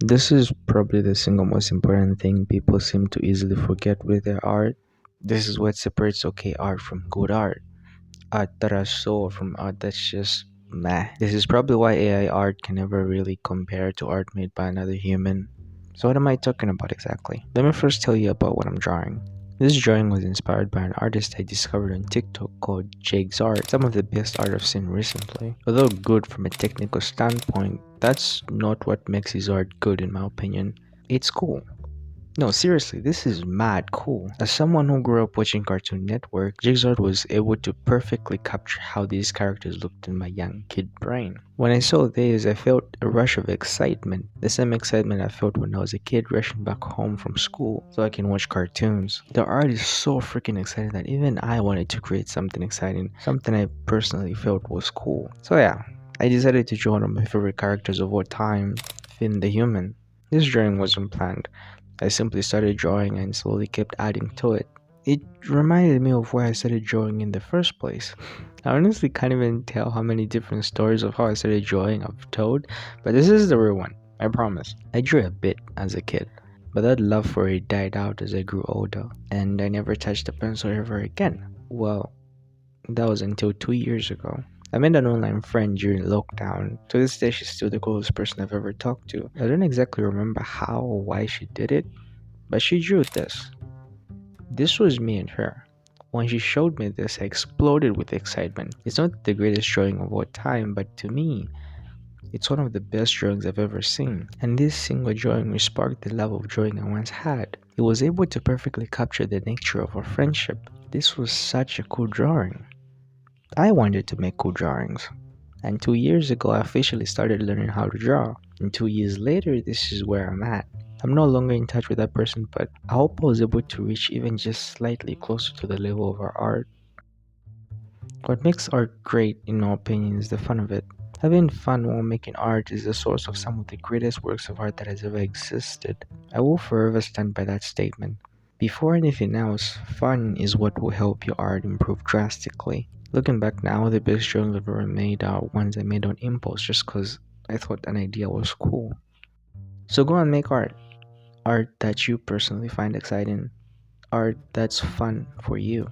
This is probably the single most important thing people seem to easily forget with their art. This is what separates okay art from good art. Art that has soul from art that's just meh. This is probably why AI art can never really compare to art made by another human. So, what am I talking about exactly? Let me first tell you about what I'm drawing. This drawing was inspired by an artist I discovered on TikTok called Jake's Art, some of the best art I've seen recently. Although good from a technical standpoint, that's not what makes his art good in my opinion. It's cool. No, seriously, this is mad cool. As someone who grew up watching Cartoon Network, Jigsaw was able to perfectly capture how these characters looked in my young kid brain. When I saw this, I felt a rush of excitement, the same excitement I felt when I was a kid rushing back home from school so I can watch cartoons. The art is so freaking exciting that even I wanted to create something exciting, something I personally felt was cool. So yeah, I decided to draw one of my favorite characters of all time, Finn the Human. This drawing wasn't planned. I simply started drawing and slowly kept adding to it. It reminded me of why I started drawing in the first place. I honestly can't even tell how many different stories of how I started drawing I've told, but this is the real one, I promise. I drew a bit as a kid, but that love for it died out as I grew older, and I never touched a pencil ever again. Well, that was until 2 years ago. I met an online friend during lockdown. To this day, she's still the coolest person I've ever talked to. I don't exactly remember how or why she did it, but she drew this. This was me and her. When she showed me this, I exploded with excitement. It's not the greatest drawing of all time, but to me, it's one of the best drawings I've ever seen. And this single drawing sparked the love of drawing I once had. It was able to perfectly capture the nature of our friendship. This was such a cool drawing. I wanted to make cool drawings. And 2 years ago, I officially started learning how to draw. And 2 years later, this is where I'm at. I'm no longer in touch with that person, but I hope I was able to reach even just slightly closer to the level of our art. What makes art great, in my opinion, is the fun of it. Having fun while making art is the source of some of the greatest works of art that has ever existed. I will forever stand by that statement. Before anything else, fun is what will help your art improve drastically. Looking back now, the best drawings I've ever made are ones I made on impulse just because I thought an idea was cool. So go and make art that you personally find exciting, art that's fun for you.